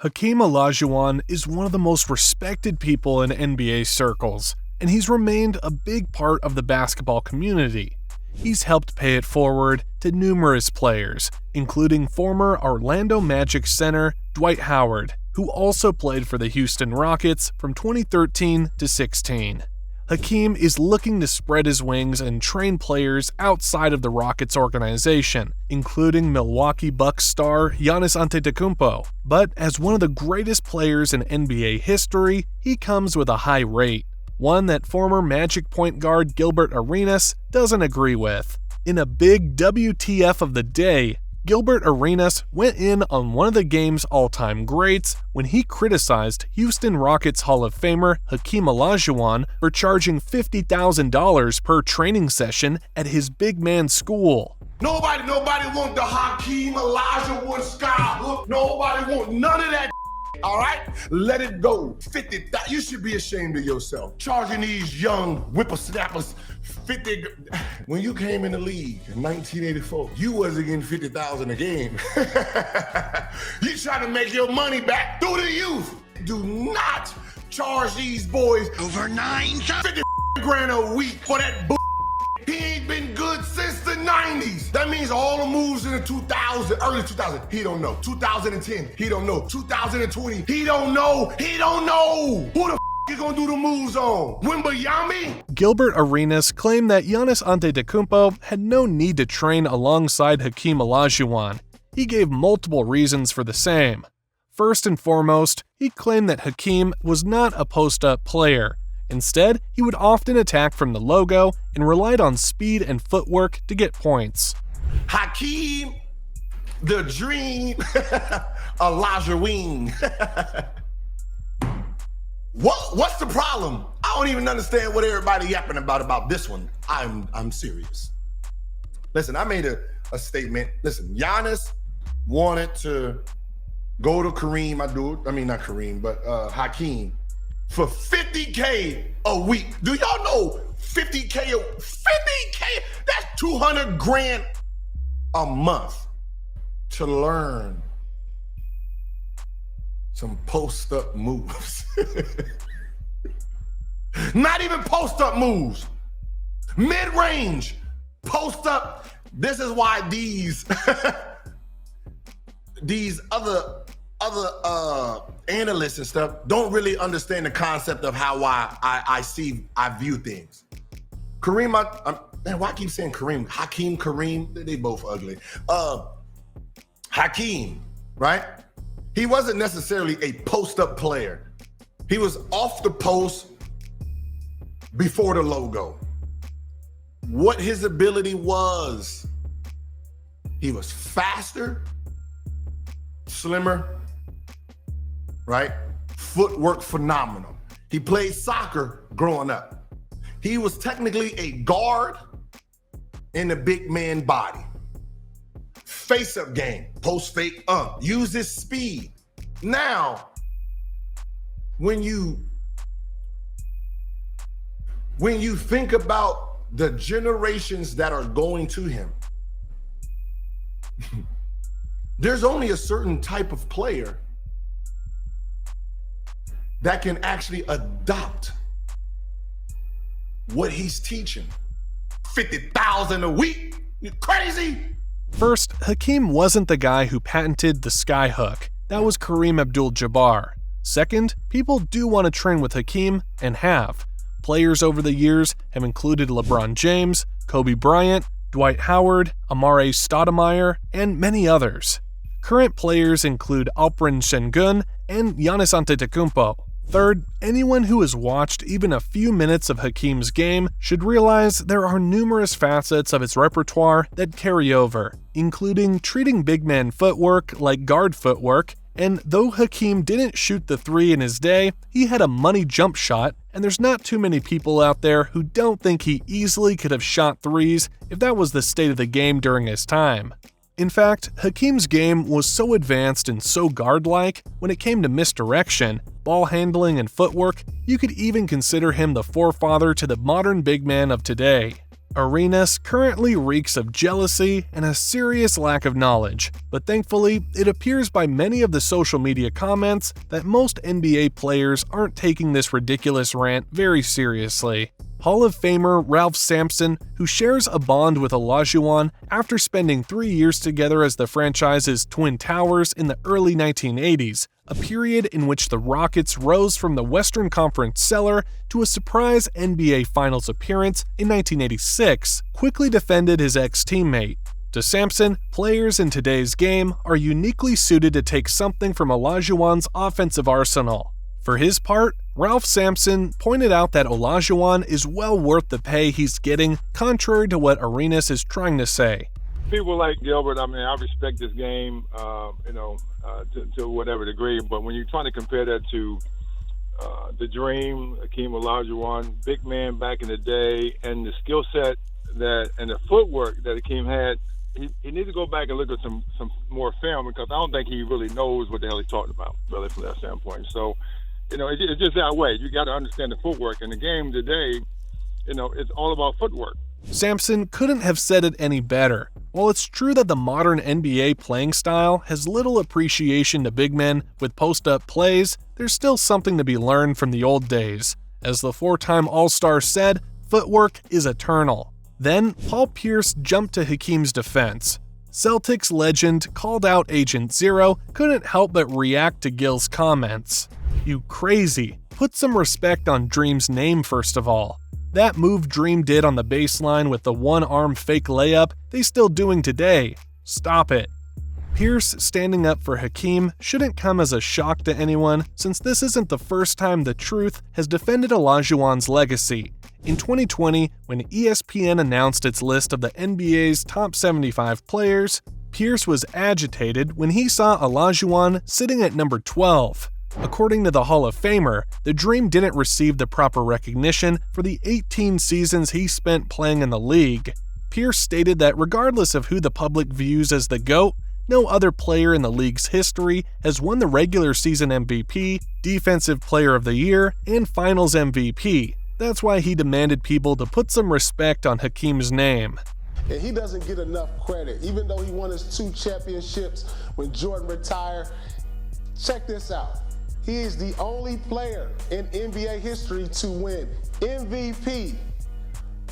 Hakeem Olajuwon is one of the most respected people in NBA circles, and he's remained a big part of the basketball community. He's helped pay it forward to numerous players, including former Orlando Magic center Dwight Howard, who also played for the Houston Rockets from 2013 to 16. Hakeem is looking to spread his wings and train players outside of the Rockets organization, including Milwaukee Bucks star Giannis Antetokounmpo. But as one of the greatest players in NBA history, he comes with a high rate, one that former Magic point guard Gilbert Arenas doesn't agree with. In a big WTF of the day, Gilbert Arenas went in on one of the game's all-time greats when he criticized Houston Rockets Hall of Famer Hakeem Olajuwon for charging $50,000 per training session at his big man school. Nobody want the Hakeem Olajuwon skyhook. Nobody want none of that. All right, let it go. 50,000. You should be ashamed of yourself. Charging these young whippersnappers 50. When you came in the league in 1984, you wasn't getting 50,000 a game. You trying to make your money back through the youth. Do not charge these boys over 50 grand a week for that. He ain't been good since the 90s. That means all the moves in the 2000s, early 2000s, he don't know. 2010, he don't know. 2020, he don't know. He don't know. Who the you gonna do the moves on? Wimbayami? Gilbert Arenas claimed that Giannis Antetokounmpo had no need to train alongside Hakeem Olajuwon. He gave multiple reasons for the same. First and foremost, he claimed that Hakeem was not a post-up player. Instead, he would often attack from the logo and relied on speed and footwork to get points. Hakeem, the dream, Olajuwon. What's the problem? I don't even understand what everybody yapping about this one. I'm serious. Listen, I made a statement. Listen, Giannis wanted to go to Kareem Hakeem for $50K a week. Do y'all know $50K? That's 200 grand a month to learn some post-up moves. Not even post-up moves. Mid-range, post-up. This is why these other analysts and stuff don't really understand the concept of how I view things. Kareem, man, why I keep saying Kareem? Kareem, they both ugly. Hakeem, right? He wasn't necessarily a post-up player. He was off the post before the logo. What his ability was, he was faster, slimmer, right? Footwork phenomenal. He played soccer growing up. He was technically a guard in a big man body. Face-up game, post fake, use his speed. Now, when you think about the generations that are going to him, there's only a certain type of player that can actually adopt what he's teaching. 50,000 a week? You crazy? First, Hakeem wasn't the guy who patented the skyhook. That was Kareem Abdul-Jabbar. Second, people do want to train with Hakeem and have. Players over the years have included LeBron James, Kobe Bryant, Dwight Howard, Amare Stoudemire, and many others. Current players include Alperen Sengun and Giannis Antetokounmpo. Third, anyone who has watched even a few minutes of Hakeem's game should realize there are numerous facets of his repertoire that carry over, including treating big man footwork like guard footwork, and though Hakeem didn't shoot the three in his day, he had a money jump shot, and there's not too many people out there who don't think he easily could have shot threes if that was the state of the game during his time. In fact, Hakeem's game was so advanced and so guard-like, when it came to misdirection, ball handling, and footwork, you could even consider him the forefather to the modern big man of today. Arenas currently reeks of jealousy and a serious lack of knowledge, but thankfully, it appears by many of the social media comments that most NBA players aren't taking this ridiculous rant very seriously. Hall of Famer Ralph Sampson, who shares a bond with Olajuwon after spending 3 years together as the franchise's Twin Towers in the early 1980s, a period in which the Rockets rose from the Western Conference cellar to a surprise NBA Finals appearance in 1986, quickly defended his ex-teammate. To Sampson, players in today's game are uniquely suited to take something from Olajuwon's offensive arsenal. For his part, Ralph Sampson pointed out that Olajuwon is well worth the pay he's getting, contrary to what Arenas is trying to say. People like Gilbert, I respect this game, to whatever degree, but when you're trying to compare that to the Dream, Hakeem Olajuwon, big man back in the day, and the skill set and the footwork that Hakeem had, he needs to go back and look at some more film, because I don't think he really knows what the hell he's talking about, really, from that standpoint. So, it's just that way. You got to understand the footwork. In the game today, it's all about footwork. Sampson couldn't have said it any better. While it's true that the modern NBA playing style has little appreciation to big men with post-up plays, there's still something to be learned from the old days. As the 4-time All-Star said, footwork is eternal. Then, Paul Pierce jumped to Hakeem's defense. Celtics legend called out Agent Zero couldn't help but react to Gil's comments. "You crazy. Put some respect on Dream's name first of all. That move Dream did on the baseline with the one-arm fake layup, they still doing today. Stop it." Pierce standing up for Hakeem shouldn't come as a shock to anyone, since this isn't the first time the Truth has defended Olajuwon's legacy. In 2020, when ESPN announced its list of the NBA's top 75 players, Pierce was agitated when he saw Olajuwon sitting at number 12. According to the Hall of Famer, the Dream didn't receive the proper recognition for the 18 seasons he spent playing in the league. Pierce stated that regardless of who the public views as the GOAT, no other player in the league's history has won the regular season MVP, Defensive Player of the Year, and Finals MVP. That's why he demanded people to put some respect on Hakeem's name. And he doesn't get enough credit, even though he won his 2 championships when Jordan retired. Check this out. He is the only player in NBA history to win MVP,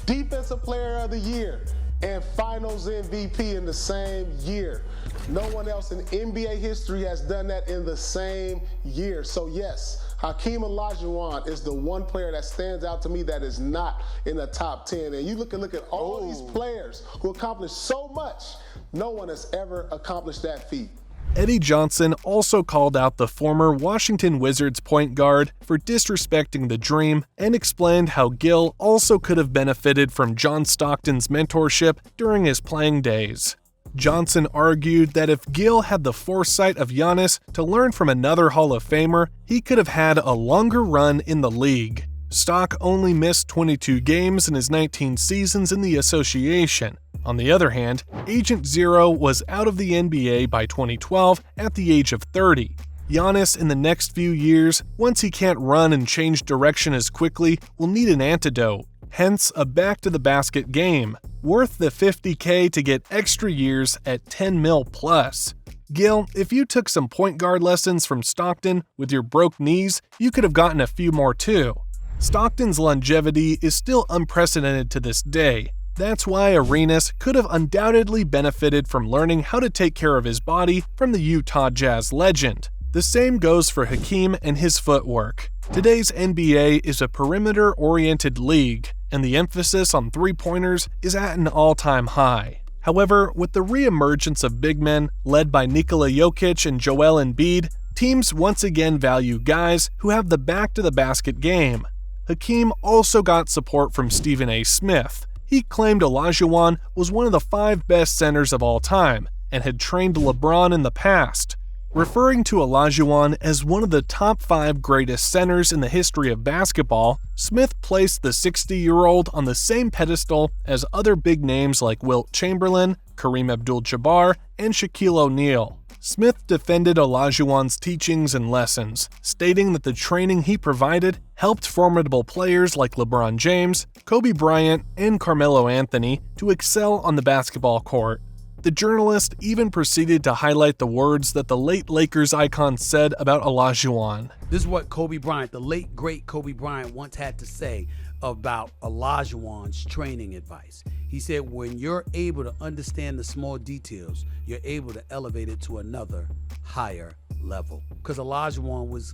Defensive Player of the Year, and Finals MVP in the same year. No one else in NBA history has done that in the same year. So yes, Hakeem Olajuwon is the one player that stands out to me that is not in the top 10. And you look at all these players who accomplished so much, no one has ever accomplished that feat. Eddie Johnson also called out the former Washington Wizards point guard for disrespecting the Dream and explained how Gil also could have benefited from John Stockton's mentorship during his playing days. Johnson argued that if Gil had the foresight of Giannis to learn from another Hall of Famer, he could have had a longer run in the league. Stock only missed 22 games in his 19 seasons in the association. On the other hand, Agent Zero was out of the NBA by 2012 at the age of 30. Giannis in the next few years, once he can't run and change direction as quickly, will need an antidote. Hence, a back-to-the-basket game, worth the $50K to get extra years at $10 mil plus. Gil, if you took some point guard lessons from Stockton with your broke knees, you could have gotten a few more too. Stockton's longevity is still unprecedented to this day. That's why Arenas could have undoubtedly benefited from learning how to take care of his body from the Utah Jazz legend. The same goes for Hakeem and his footwork. Today's NBA is a perimeter-oriented league, and the emphasis on three-pointers is at an all-time high. However, with the re-emergence of big men led by Nikola Jokic and Joel Embiid, teams once again value guys who have the back-to-the-basket game. Hakeem also got support from Stephen A. Smith. He claimed Olajuwon was one of the 5 best centers of all time and had trained LeBron in the past. Referring to Olajuwon as one of the top 5 greatest centers in the history of basketball, Smith placed the 60-year-old on the same pedestal as other big names like Wilt Chamberlain, Kareem Abdul-Jabbar, and Shaquille O'Neal. Smith defended Olajuwon's teachings and lessons, stating that the training he provided helped formidable players like LeBron James, Kobe Bryant, and Carmelo Anthony to excel on the basketball court. The journalist even proceeded to highlight the words that the late Lakers icon said about Olajuwon. This is what Kobe Bryant, the late great Kobe Bryant, once had to say about Olajuwon's training advice. He said, when you're able to understand the small details, you're able to elevate it to another higher level. Because Olajuwon was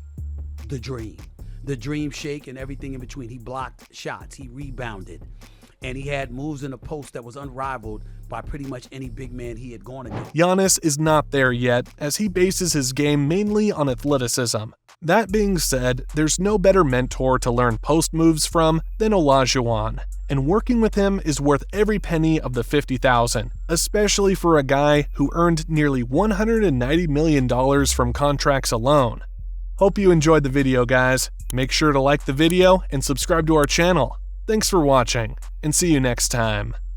the dream shake and everything in between. He blocked shots, he rebounded, and he had moves in the post that was unrivaled by pretty much any big man he had gone against. Giannis is not there yet, as he bases his game mainly on athleticism. That being said, there's no better mentor to learn post moves from than Olajuwon, and working with him is worth every penny of the $50,000, especially for a guy who earned nearly $190 million from contracts alone. Hope you enjoyed the video, guys. Make sure to like the video and subscribe to our channel. Thanks for watching, and see you next time.